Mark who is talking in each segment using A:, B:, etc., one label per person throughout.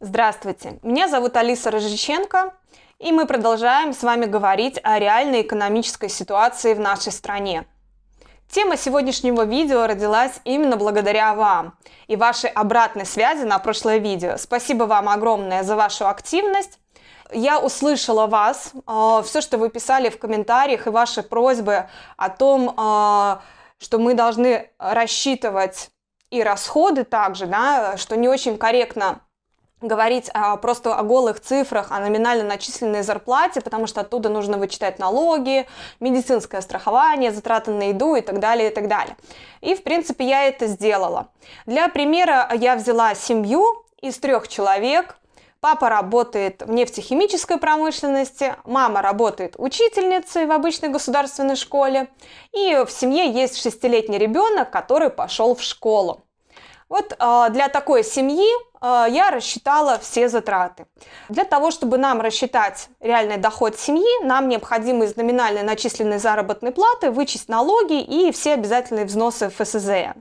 A: Здравствуйте, меня зовут Алиса Рыжиченко, и мы продолжаем с вами говорить о реальной экономической ситуации в нашей стране. Тема сегодняшнего видео родилась именно благодаря вам и вашей обратной связи на прошлое видео. Спасибо вам огромное за вашу активность. Я услышала вас, все, что вы писали в комментариях, и ваши просьбы о том, что мы должны рассчитывать и расходы также, да, что не очень корректно говорить просто о голых цифрах, о номинально начисленной зарплате, потому что оттуда нужно вычитать налоги, медицинское страхование, затраты на еду и так далее, и так далее. И, в принципе, я это сделала. Для примера я взяла семью из 3 человек. Папа работает в нефтехимической промышленности, мама работает учительницей в обычной государственной школе, и в семье есть 6-летний ребенок, который пошел в школу. Вот для такой семьи я рассчитала все затраты. Для того, чтобы нам рассчитать реальный доход семьи, нам необходимо из номинальной начисленной заработной платы вычесть налоги и все обязательные взносы в ФСЗН.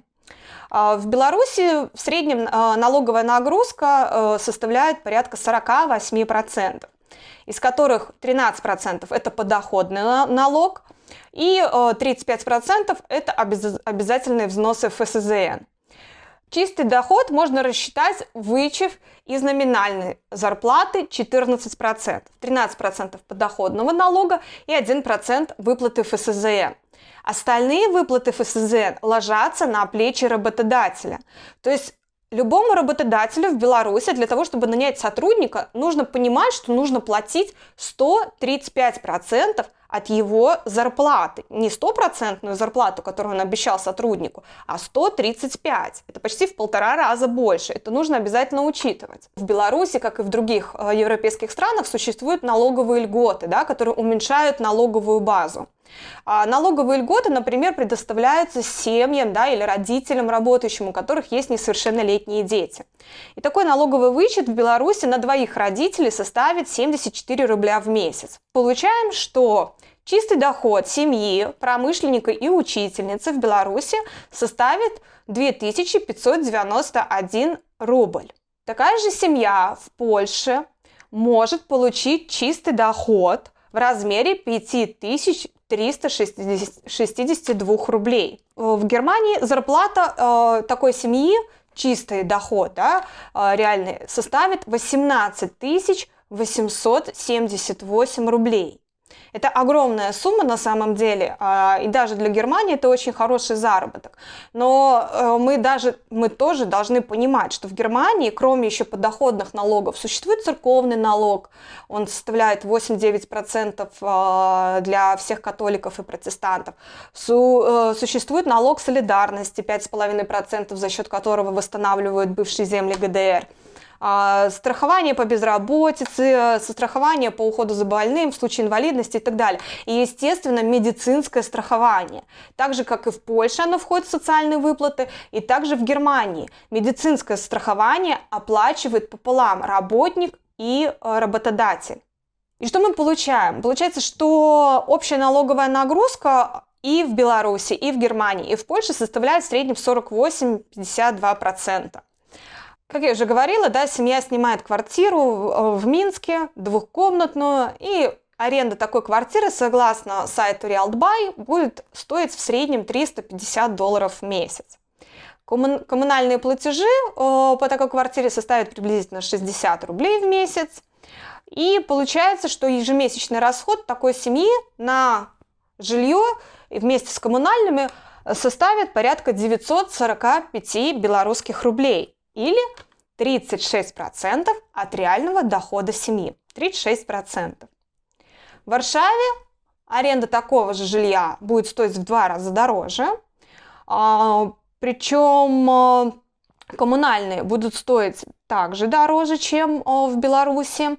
A: В Беларуси в среднем налоговая нагрузка составляет порядка 48%, из которых 13% это подоходный налог и 35% это обязательные взносы в ФСЗН. Чистый доход можно рассчитать, вычев из номинальной зарплаты 14%, 13% подоходного налога и 1% выплаты ФСЗН. Остальные выплаты ФСЗН ложатся на плечи работодателя. То есть любому работодателю в Беларуси для того, чтобы нанять сотрудника, нужно понимать, что нужно платить 135% от его зарплаты. Не 100% зарплату, которую он обещал сотруднику, а 135%. Это почти в 1,5 раза больше. Это нужно обязательно учитывать. В Беларуси, как и в других европейских странах, существуют налоговые льготы, да, которые уменьшают налоговую базу. Налоговые льготы, например, предоставляются семьям, да, или родителям работающим, у которых есть несовершеннолетние дети. И такой налоговый вычет в Беларуси на 2 родителей составит 74 рубля в месяц. Получаем, что чистый доход семьи, промышленника и учительницы в Беларуси составит 2591 рубль. Такая же семья в Польше может получить чистый доход в размере 5362 рублей. В Германии зарплата такой семьи, чистый доход, да, реальный, составит 18 878 рублей. Это огромная сумма на самом деле, и даже для Германии это очень хороший заработок. Но мы тоже должны понимать, что в Германии, кроме еще подоходных налогов, существует церковный налог. Он составляет 8-9% для всех католиков и протестантов. Существует налог солидарности 5,5%, за счет которого восстанавливают бывшие земли ГДР. Страхование по безработице, страхование по уходу за больным в случае инвалидности и так далее. И, естественно, медицинское страхование. Так же, как и в Польше оно входит в социальные выплаты, и также в Германии. Медицинское страхование оплачивает пополам работник и работодатель. И что мы получаем? Получается, что общая налоговая нагрузка и в Беларуси, и в Германии, и в Польше составляет в среднем 48-52%. Как я уже говорила, да, семья снимает квартиру в Минске, 2-комнатную, и аренда такой квартиры, согласно сайту RealtBuy, будет стоить в среднем $350 в месяц. Коммунальные платежи по такой квартире составят приблизительно 60 рублей в месяц. И получается, что ежемесячный расход такой семьи на жилье вместе с коммунальными составит порядка 945 белорусских рублей. Или 36% от реального дохода семьи. 36%. В Варшаве аренда такого же жилья будет стоить в 2 раза дороже. Причем коммунальные будут стоить также дороже, чем в Беларуси.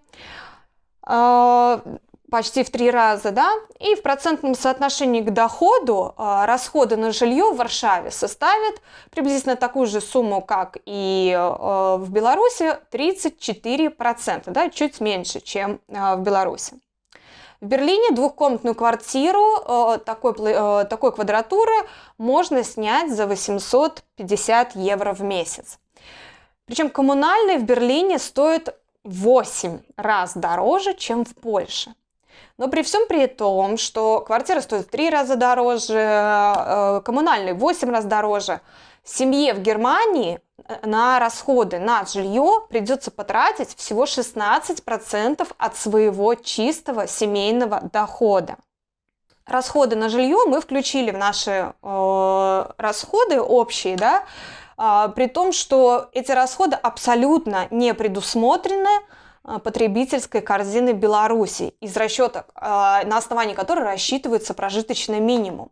A: Почти в 3 раза, да, и в процентном соотношении к доходу расходы на жилье в Варшаве составят приблизительно такую же сумму, как и в Беларуси, 34%, да, чуть меньше, чем в Беларуси. В Берлине 2-комнатную квартиру такой квадратуры можно снять за 850 евро в месяц. Причем коммунальные в Берлине стоят в 8 раз дороже, чем в Польше. Но при всем при том, что квартира стоит в 3 раза дороже, коммунальные в 8 раз дороже, семье в Германии на расходы на жилье придется потратить всего 16% от своего чистого семейного дохода. Расходы на жилье мы включили в наши расходы общие, да, при том, что эти расходы абсолютно не предусмотрены потребительской корзиной Беларуси, из расчета, на основании которой рассчитывается прожиточный минимум.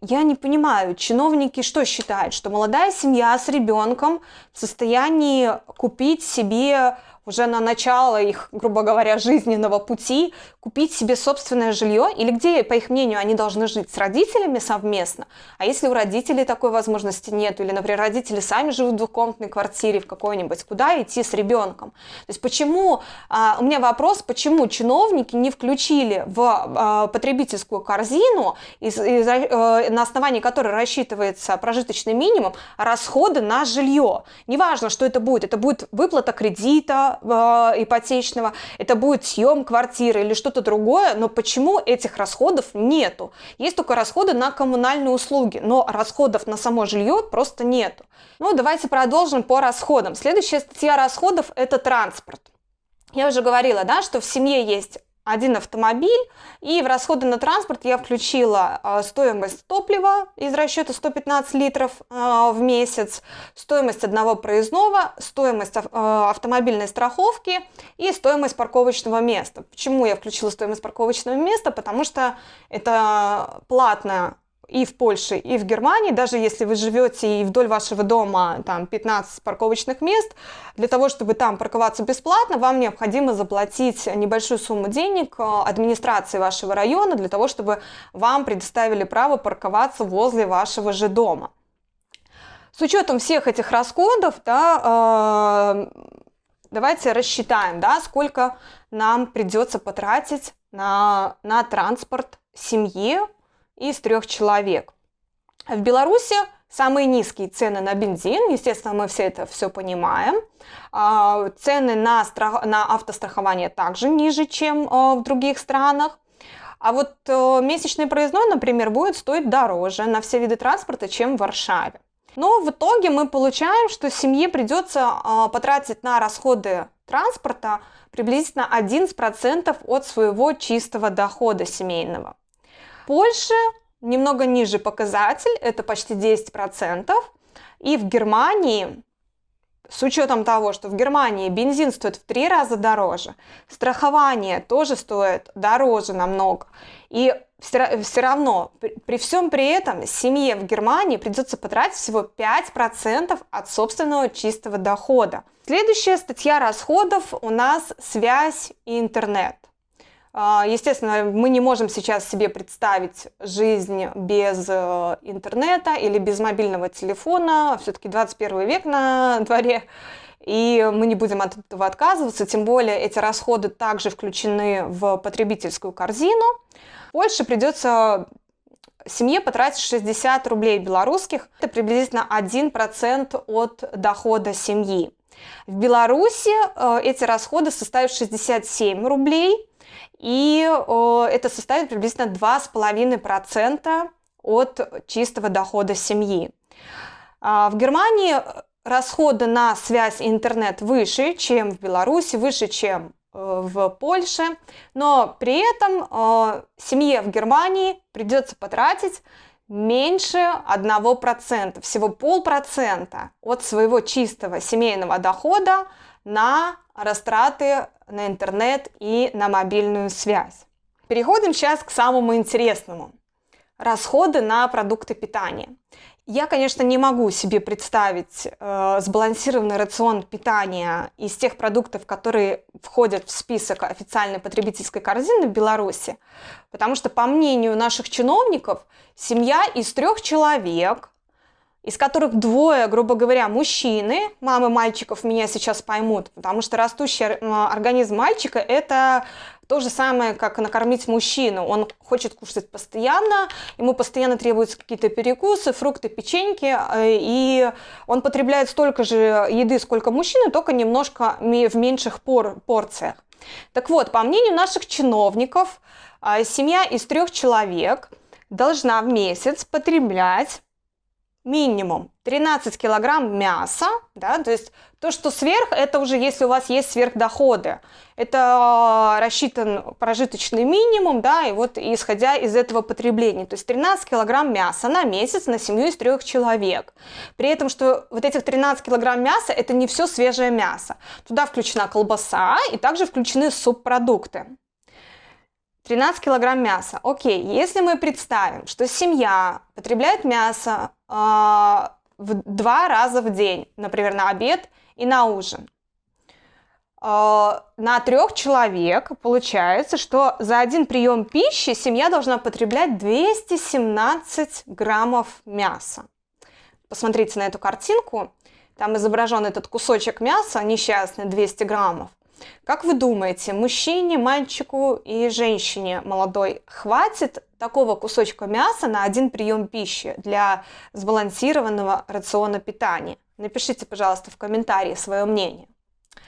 A: Я не понимаю, чиновники что считают, что молодая семья с ребенком в состоянии купить себе уже на начало их, грубо говоря, жизненного пути, купить себе собственное жилье, или где, по их мнению, они должны жить с родителями совместно, а если у родителей такой возможности нет, или, например, родители сами живут в двухкомнатной квартире в какой-нибудь, куда идти с ребенком? То есть почему, у меня вопрос, почему чиновники не включили в потребительскую корзину, на основании которой рассчитывается прожиточный минимум, расходы на жилье? Неважно, что это будет выплата кредита, ипотечного, это будет съем квартиры или что-то другое, но почему этих расходов нету? Есть только расходы на коммунальные услуги, но расходов на само жилье просто нету. Ну, давайте продолжим по расходам. Следующая статья расходов – это транспорт. Я уже говорила, да, что в семье есть один автомобиль, и в расходы на транспорт я включила стоимость топлива из расчета 115 литров в месяц, стоимость одного проездного, стоимость автомобильной страховки и стоимость парковочного места. Почему я включила стоимость парковочного места? Потому что это платно и в Польше, и в Германии, даже если вы живете и вдоль вашего дома там 15 парковочных мест, для того, чтобы там парковаться бесплатно, вам необходимо заплатить небольшую сумму денег администрации вашего района для того, чтобы вам предоставили право парковаться возле вашего же дома. С учетом всех этих расходов, да, давайте рассчитаем, да, сколько нам придется потратить на транспорт семьи из 3 человек. В Беларуси самые низкие цены на бензин, естественно, мы все это понимаем. Цены на автострахование также ниже, чем в других странах. А вот месячный проездной, например, будет стоить дороже на все виды транспорта, чем в Варшаве. Но в итоге мы получаем, что семье придется потратить на расходы транспорта приблизительно 11% от своего чистого дохода семейного. В Польше немного ниже показатель, это почти 10%. И в Германии, с учетом того, что в Германии бензин стоит в 3 раза дороже, страхование тоже стоит дороже намного. И все равно, при всем при этом, семье в Германии придется потратить всего 5% от собственного чистого дохода. Следующая статья расходов у нас связь и интернет. Естественно, мы не можем сейчас себе представить жизнь без интернета или без мобильного телефона. Все-таки 21 век на дворе, и мы не будем от этого отказываться. Тем более эти расходы также включены в потребительскую корзину. В Польше придется семье потратить 60 рублей белорусских. Это приблизительно 1% от дохода семьи. В Беларуси эти расходы составят 67 рублей. И это составит приблизительно 2,5% от чистого дохода семьи. В Германии расходы на связь и интернет выше, чем в Беларуси, выше, чем в Польше. Но при этом семье в Германии придется потратить меньше 1%, всего 0,5% от своего чистого семейного дохода на растраты на интернет и на мобильную связь. Переходим сейчас к самому интересному. Расходы на продукты питания. Я, конечно, не могу себе представить сбалансированный рацион питания из тех продуктов, которые входят в список официальной потребительской корзины в Беларуси, потому что, по мнению наших чиновников, семья из 3 человек из которых двое, грубо говоря, мужчины, мамы мальчиков меня сейчас поймут, потому что растущий организм мальчика – это то же самое, как накормить мужчину. Он хочет кушать постоянно, ему постоянно требуются какие-то перекусы, фрукты, печеньки, и он потребляет столько же еды, сколько мужчина, только немножко в меньших порциях. Так вот, по мнению наших чиновников, семья из 3 человек должна в месяц потреблять минимум 13 килограмм мяса, да, то есть то, что сверх, это уже если у вас есть сверхдоходы. Это рассчитан прожиточный минимум, да, и вот исходя из этого потребления. То есть 13 килограмм мяса на месяц на семью из 3 человек. При этом, что вот этих 13 килограмм мяса, это не все свежее мясо. Туда включена колбаса и также включены субпродукты. 13 килограмм мяса. Окей, если мы представим, что семья потребляет мясо в 2 раза в день, например, на обед и на ужин, на 3 человек получается, что за один прием пищи семья должна потреблять 217 граммов мяса. Посмотрите на эту картинку, там изображен этот кусочек мяса, несчастный, 200 граммов. Как вы думаете, мужчине, мальчику и женщине молодой хватит такого кусочка мяса на один прием пищи для сбалансированного рациона питания? Напишите, пожалуйста, в комментарии свое мнение.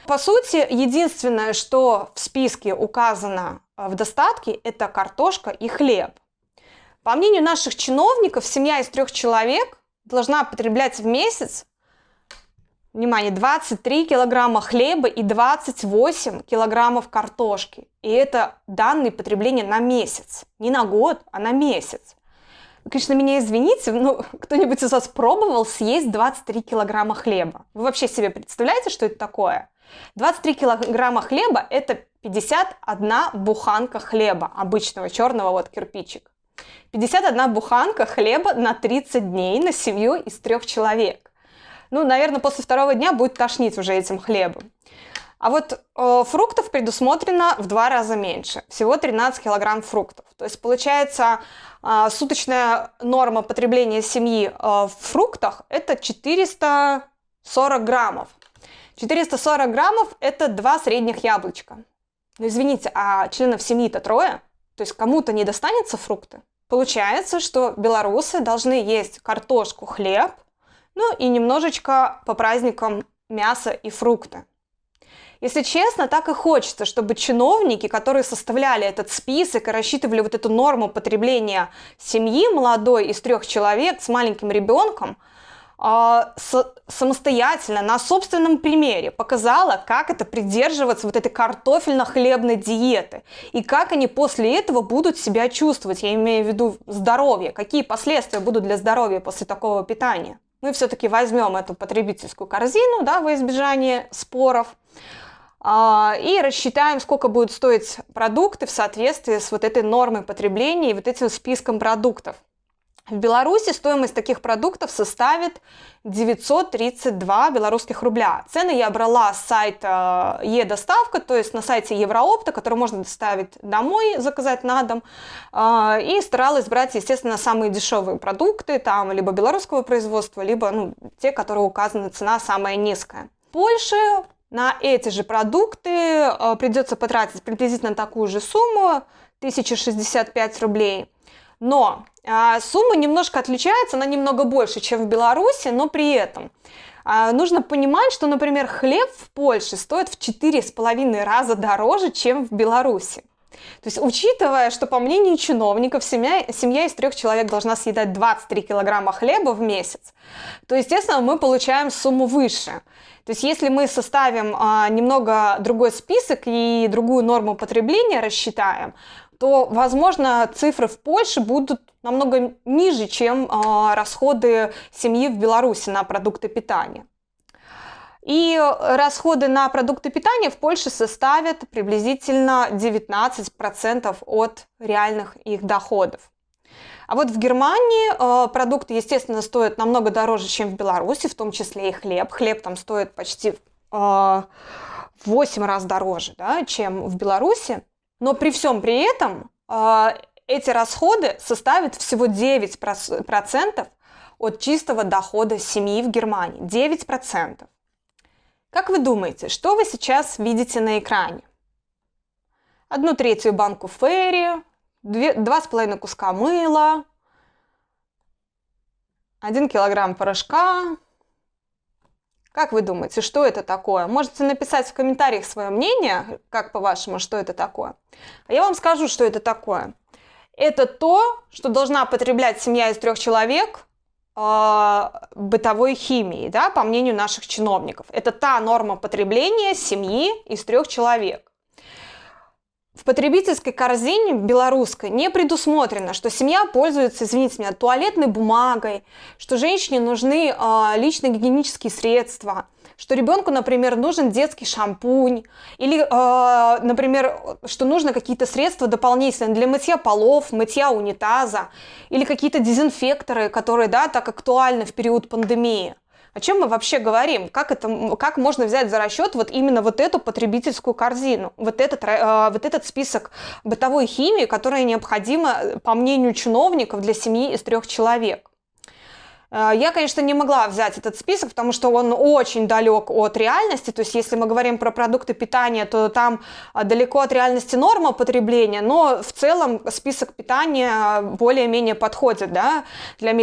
A: По сути, единственное, что в списке указано в достатке, это картошка и хлеб. По мнению наших чиновников, семья из 3 человек должна потреблять в месяц, внимание, 23 килограмма хлеба и 28 килограммов картошки. И это данные потребления на месяц. Не на год, а на месяц. Вы, конечно, меня извините, но кто-нибудь из вас пробовал съесть 23 килограмма хлеба? Вы вообще себе представляете, что это такое? 23 килограмма хлеба – это 51 буханка хлеба, обычного черного, вот кирпичик. 51 буханка хлеба на 30 дней на семью из 3 человек. Ну, наверное, после 2-го дня будет тошнить уже этим хлебом. А вот фруктов предусмотрено в 2 раза меньше. Всего 13 килограмм фруктов. То есть, получается, суточная норма потребления семьи в фруктах – это 440 граммов. 440 граммов – это 2 средних яблочка. Ну, извините, а членов семьи-то 3? То есть, кому-то не достанется фрукты? Получается, что белорусы должны есть картошку, хлеб, ну и немножечко по праздникам мясо и фрукты. Если честно, так и хочется, чтобы чиновники, которые составляли этот список и рассчитывали вот эту норму потребления семьи молодой из 3 человек с маленьким ребенком, самостоятельно, на собственном примере показала, как это придерживаться вот этой картофельно-хлебной диеты и как они после этого будут себя чувствовать, я имею в виду здоровье, какие последствия будут для здоровья после такого питания. Мы все-таки возьмем эту потребительскую корзину, да, во избежание споров, и рассчитаем, сколько будут стоить продукты в соответствии с вот этой нормой потребления и вот этим списком продуктов. В Беларуси стоимость таких продуктов составит 932 белорусских рубля. Цены я брала с сайта Е-доставка, то есть на сайте Евроопта, который можно доставить домой, заказать на дом. И старалась брать, естественно, самые дешевые продукты, там либо белорусского производства, либо те, которые указаны, цена самая низкая. В Польше на эти же продукты придется потратить приблизительно такую же сумму, 1065 рублей. Но сумма немножко отличается, она немного больше, чем в Беларуси, но при этом нужно понимать, что, например, хлеб в Польше стоит в 4,5 раза дороже, чем в Беларуси. То есть, учитывая, что, по мнению чиновников, семья из 3 человек должна съедать 23 килограмма хлеба в месяц, то, естественно, мы получаем сумму выше. То есть, если мы составим немного другой список и другую норму потребления рассчитаем, то, возможно, цифры в Польше будут намного ниже, чем расходы семьи в Беларуси на продукты питания. И расходы на продукты питания в Польше составят приблизительно 19% от реальных их доходов. А вот в Германии продукты, естественно, стоят намного дороже, чем в Беларуси, в том числе и хлеб. Хлеб там стоит почти в 8 раз дороже, да, чем в Беларуси. Но при всем при этом эти расходы составят всего 9% от чистого дохода семьи в Германии. 9%. Как вы думаете, что вы сейчас видите на экране? 1/3 банку Ферри, 2,5 куска мыла, 1 килограмм порошка. Как вы думаете, что это такое? Можете написать в комментариях свое мнение, как по-вашему, что это такое. А я вам скажу, что это такое. Это то, что должна потреблять семья из 3 человек бытовой химии, да, по мнению наших чиновников. Это та норма потребления семьи из 3 человек. В потребительской корзине белорусской не предусмотрено, что семья пользуется, извините меня, туалетной бумагой, что женщине нужны личные гигиенические средства, что ребенку, например, нужен детский шампунь, или, например, что нужно какие-то средства дополнительные для мытья полов, мытья унитаза, или какие-то дезинфекторы, которые, да, так актуальны в период пандемии. О чем мы вообще говорим? Как можно взять за расчет вот именно вот эту потребительскую корзину, вот этот список бытовой химии, которая необходима, по мнению чиновников, для семьи из 3 человек? Я, конечно, не могла взять этот список, потому что он очень далек от реальности. То есть, если мы говорим про продукты питания, то там далеко от реальности норма потребления, но в целом список питания более-менее подходит, да, для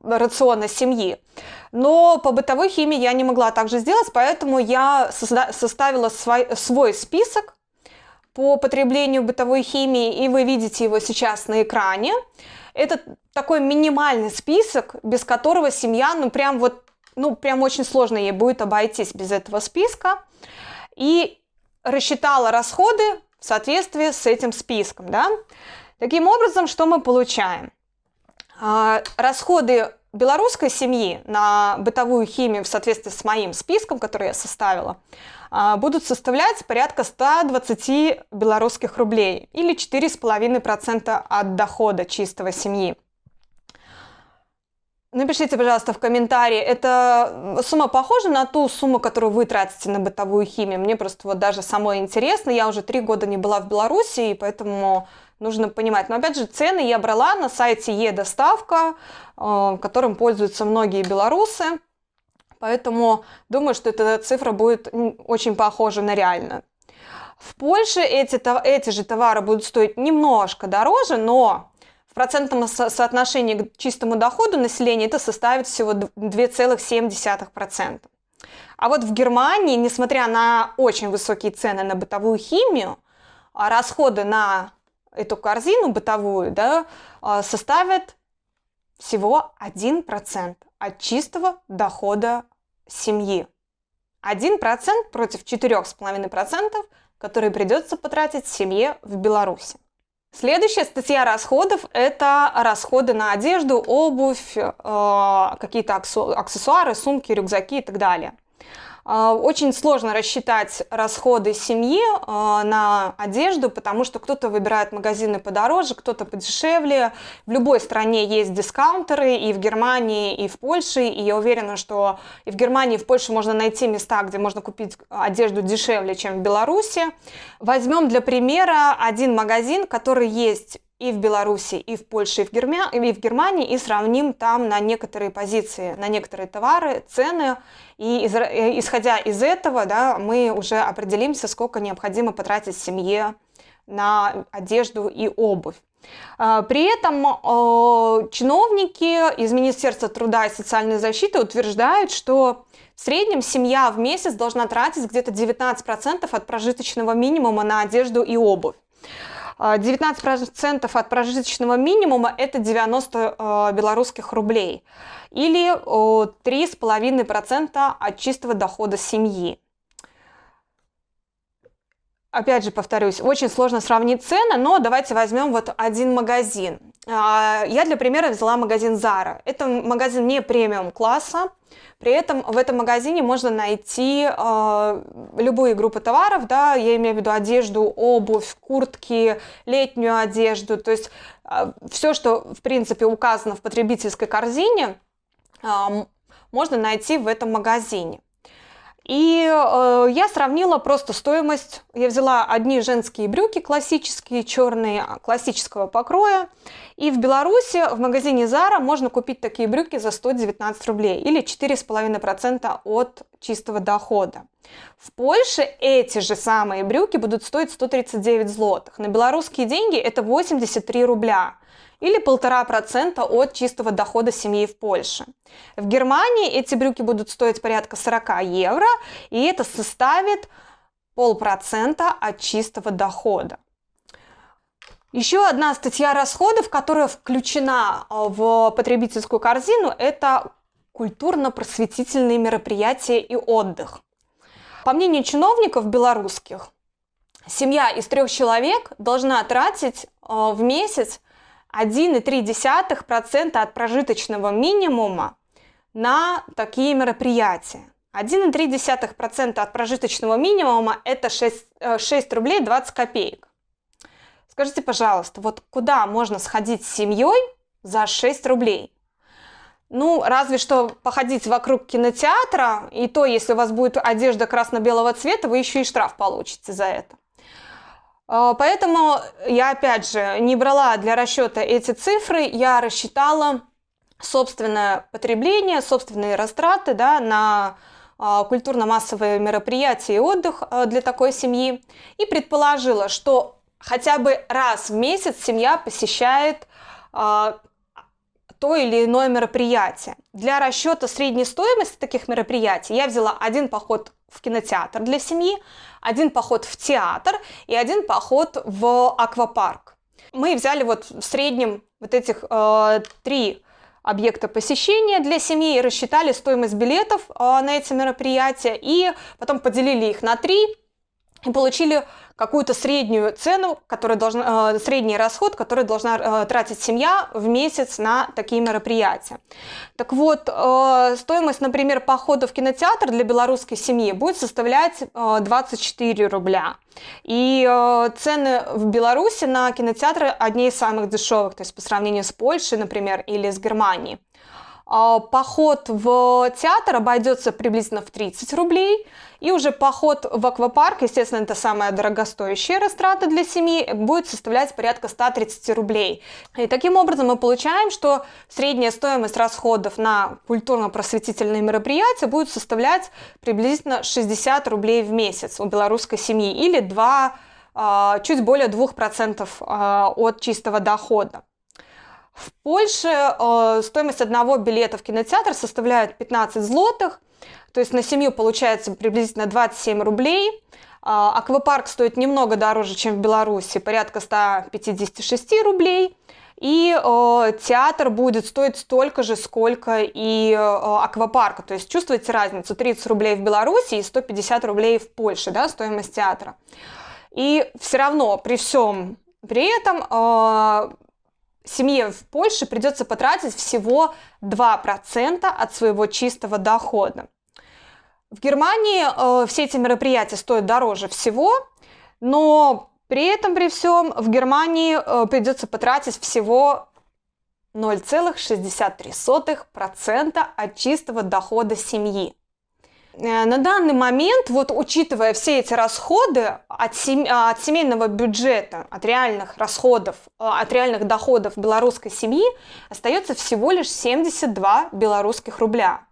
A: рациона семьи. Но по бытовой химии я не могла также сделать, поэтому я составила свой список по потреблению бытовой химии, и вы видите его сейчас на экране. Это такой минимальный список, без которого семья, прям очень сложно ей будет обойтись без этого списка. И рассчитала расходы в соответствии с этим списком, да. Таким образом, что мы получаем? Расходы белорусской семьи на бытовую химию в соответствии с моим списком, который я составила, будут составлять порядка 120 белорусских рублей или 4,5% от дохода чистого семьи. Напишите, пожалуйста, в комментарии, эта сумма похожа на ту сумму, которую вы тратите на бытовую химию? Мне просто вот даже самой интересно, я уже 3 года не была в Беларуси, и поэтому нужно понимать. Но опять же, цены я брала на сайте Е-доставка, которым пользуются многие белорусы, поэтому думаю, что эта цифра будет очень похожа на реальную. В Польше эти же товары будут стоить немножко дороже, но в процентном соотношении к чистому доходу населения это составит всего 2,7%. А вот в Германии, несмотря на очень высокие цены на бытовую химию, расходы на эту корзину бытовую, да, составят всего 1% от чистого дохода семьи. 1% против 4,5%, которые придется потратить семье в Беларуси. Следующая статья расходов – это расходы на одежду, обувь, какие-то аксессуары, сумки, рюкзаки и так далее. Очень сложно рассчитать расходы семьи на одежду, потому что кто-то выбирает магазины подороже, кто-то подешевле. В любой стране есть дискаунтеры, и в Германии, и в Польше. И я уверена, что и в Германии, и в Польше можно найти места, где можно купить одежду дешевле, чем в Беларуси. Возьмем для примера один магазин, который есть и в Беларуси, и в Польше, и в Германии, и сравним там на некоторые позиции, на некоторые товары, цены. И исходя из этого, да, мы уже определимся, сколько необходимо потратить семье на одежду и обувь. При этом чиновники из Министерства труда и социальной защиты утверждают, что в среднем семья в месяц должна тратить где-то 19% от прожиточного минимума на одежду и обувь. 19% от прожиточного минимума – это 90 белорусских рублей, или 3,5% от чистого дохода семьи. Опять же, повторюсь, очень сложно сравнить цены, но давайте возьмем вот один магазин. Я для примера взяла магазин Zara. Это магазин не премиум класса, при этом в этом магазине можно найти любые группы товаров, да, я имею в виду одежду, обувь, куртки, летнюю одежду, то есть все, что в принципе указано в потребительской корзине, можно найти в этом магазине. И я сравнила просто стоимость. Я взяла одни женские брюки классические, черные, классического покроя. И в Беларуси в магазине Zara можно купить такие брюки за 119 рублей или 4,5% от чистого дохода. В Польше эти же самые брюки будут стоить 139 злотых. На белорусские деньги это 83 рубля. Или 1,5% от чистого дохода семьи в Польше. В Германии эти брюки будут стоить порядка 40 евро, и это составит 0,5% от чистого дохода. Еще одна статья расходов, которая включена в потребительскую корзину, это культурно-просветительные мероприятия и отдых. По мнению чиновников белорусских, семья из 3 человек должна тратить в месяц 1,3% от прожиточного минимума на такие мероприятия. 1,3% от прожиточного минимума – это 6 рублей 20 копеек. Скажите, пожалуйста, вот куда можно сходить с семьей за 6 рублей? Ну, разве что походить вокруг кинотеатра, и то, если у вас будет одежда красно-белого цвета, вы еще и штраф получите за это. Поэтому я, опять же, не брала для расчета эти цифры, я рассчитала собственное потребление, собственные растраты, да, на культурно-массовые мероприятия и отдых для такой семьи и предположила, что хотя бы раз в месяц семья посещает то или иное мероприятие. Для расчета средней стоимости таких мероприятий я взяла один поход в кинотеатр для семьи, один поход в театр и один поход в аквапарк. Мы взяли вот в среднем вот этих 3 объекта посещения для семьи и рассчитали стоимость билетов на эти мероприятия и потом поделили их на 3 и получили какую-то среднюю цену, средний расход, который должна тратить семья в месяц на такие мероприятия. Так вот, стоимость, например, похода в кинотеатр для белорусской семьи будет составлять 24 рубля. И цены в Беларуси на кинотеатры одни из самых дешевых, то есть по сравнению с Польшей, например, или с Германией. Поход в театр обойдется приблизительно в 30 рублей, и уже поход в аквапарк, естественно, это самая дорогостоящая растрата для семьи, будет составлять порядка 130 рублей. И таким образом мы получаем, что средняя стоимость расходов на культурно-просветительные мероприятия будет составлять приблизительно 60 рублей в месяц у белорусской семьи, или чуть более 2% от чистого дохода. В Польше стоимость одного билета в кинотеатр составляет 15 злотых, то есть на семью получается приблизительно 27 рублей. Аквапарк стоит немного дороже, чем в Беларуси, порядка 156 рублей. И театр будет стоить столько же, сколько и аквапарка. То есть чувствуете разницу? 30 рублей в Беларуси и 150 рублей в Польше, да, стоимость театра. И все равно при всем при этом семье в Польше придется потратить всего 2% от своего чистого дохода. В Германии все эти мероприятия стоят дороже всего, но при этом, при всем, в Германии придется потратить всего 0,63% от чистого дохода семьи. На данный момент, вот учитывая все эти расходы от семейного бюджета, от реальных расходов, от реальных доходов белорусской семьи, остается всего лишь 72 белорусских рубля.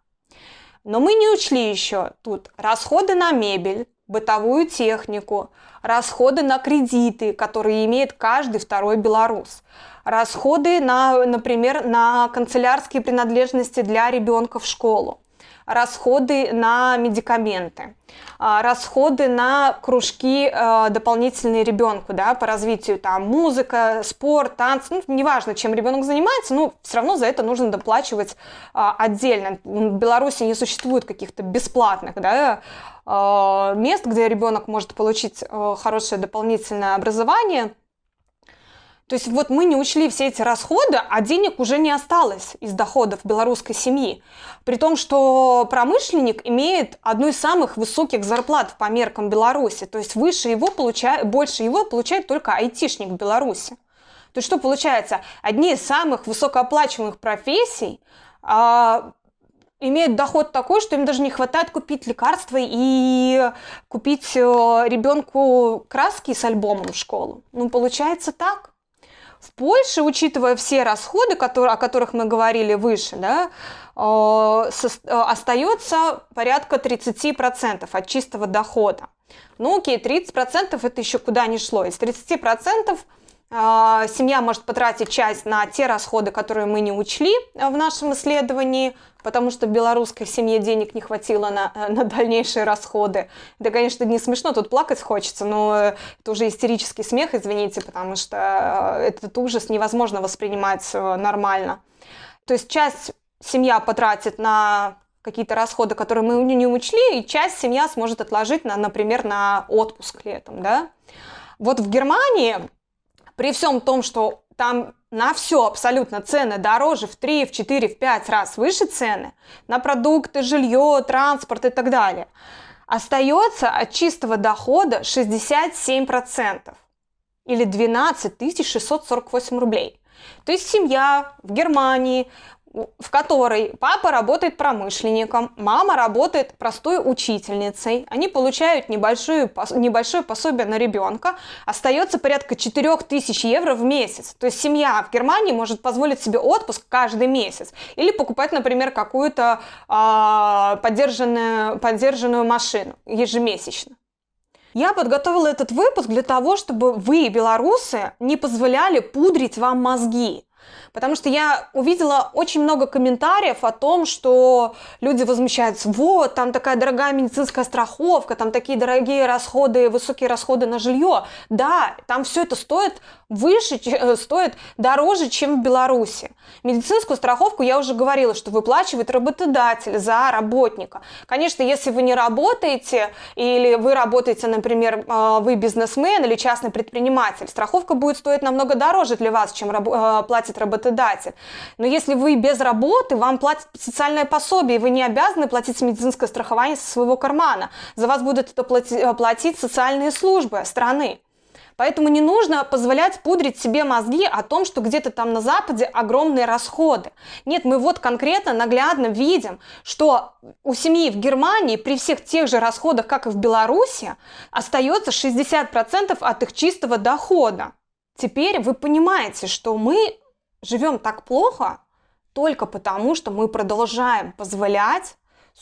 A: Но мы не учли еще тут расходы на мебель, бытовую технику, расходы на кредиты, которые имеет каждый второй белорус, расходы например, на канцелярские принадлежности для ребенка в школу, расходы на медикаменты, расходы на кружки дополнительные ребенку, да, по развитию, там, музыка, спорт, танцы, ну, неважно, чем ребенок занимается, но все равно за это нужно доплачивать отдельно. В Беларуси не существует каких-то бесплатных, да, мест, где ребенок может получить хорошее дополнительное образование. То есть вот мы не учли все эти расходы, а денег уже не осталось из доходов белорусской семьи. При том, что промышленник имеет одну из самых высоких зарплат по меркам Беларуси. То есть больше его получает только айтишник в Беларуси. То есть что получается? Одни из самых высокооплачиваемых профессий имеют доход такой, что им даже не хватает купить лекарства и купить ребенку краски с альбомом в школу. Ну, получается так. В Польше, учитывая все расходы, о которых мы говорили выше, да, остается порядка 30% от чистого дохода. Ну окей, 30% это еще куда ни шло. Из 30% семья может потратить часть на те расходы, которые мы не учли в нашем исследовании, потому что в белорусской семье денег не хватило на дальнейшие расходы. Это, конечно, не смешно, тут плакать хочется, но это уже истерический смех, извините, потому что этот ужас невозможно воспринимать нормально. То есть часть семья потратит на какие-то расходы, которые мы не учли, и часть семья сможет отложить, например, на отпуск летом. Да? Вот в Германии, при всем том, что там на все абсолютно цены дороже в 3, в 4, в 5 раз выше цены, на продукты, жилье, транспорт и так далее, остается от чистого дохода 67% или 12 648 рублей. То есть семья в Германии, в которой папа работает промышленником, мама работает простой учительницей, они получают небольшое пособие на ребенка, остается порядка 4000 евро в месяц. То есть семья в Германии может позволить себе отпуск каждый месяц или покупать, например, какую-то подержанную машину ежемесячно. Я подготовила этот выпуск для того, чтобы вы, белорусы, не позволяли пудрить вам мозги. Потому что я увидела очень много комментариев о том, что люди возмущаются: вот, там такая дорогая медицинская страховка, там такие дорогие расходы, высокие расходы на жилье. Да, там все это стоит дороже, чем в Беларуси. Медицинскую страховку, я уже говорила, что выплачивает работодатель за работника. Конечно, если вы не работаете, или вы работаете, например, вы бизнесмен или частный предприниматель, страховка будет стоить намного дороже для вас, чем платит работодатель. Но если вы без работы, вам платят социальное пособие, и вы не обязаны платить медицинское страхование со своего кармана. За вас будут это платить социальные службы страны. Поэтому не нужно позволять пудрить себе мозги о том, что где-то там на Западе огромные расходы. Нет, мы вот конкретно, наглядно видим, что у семьи в Германии при всех тех же расходах, как и в Беларуси, остается 60% от их чистого дохода. Теперь вы понимаете, что мы живем так плохо только потому, что мы продолжаем позволять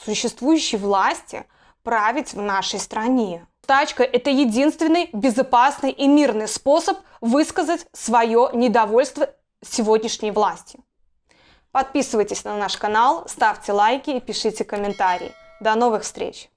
A: существующей власти править в нашей стране. Стачка – это единственный безопасный и мирный способ высказать свое недовольство сегодняшней властью. Подписывайтесь на наш канал, ставьте лайки и пишите комментарии. До новых встреч!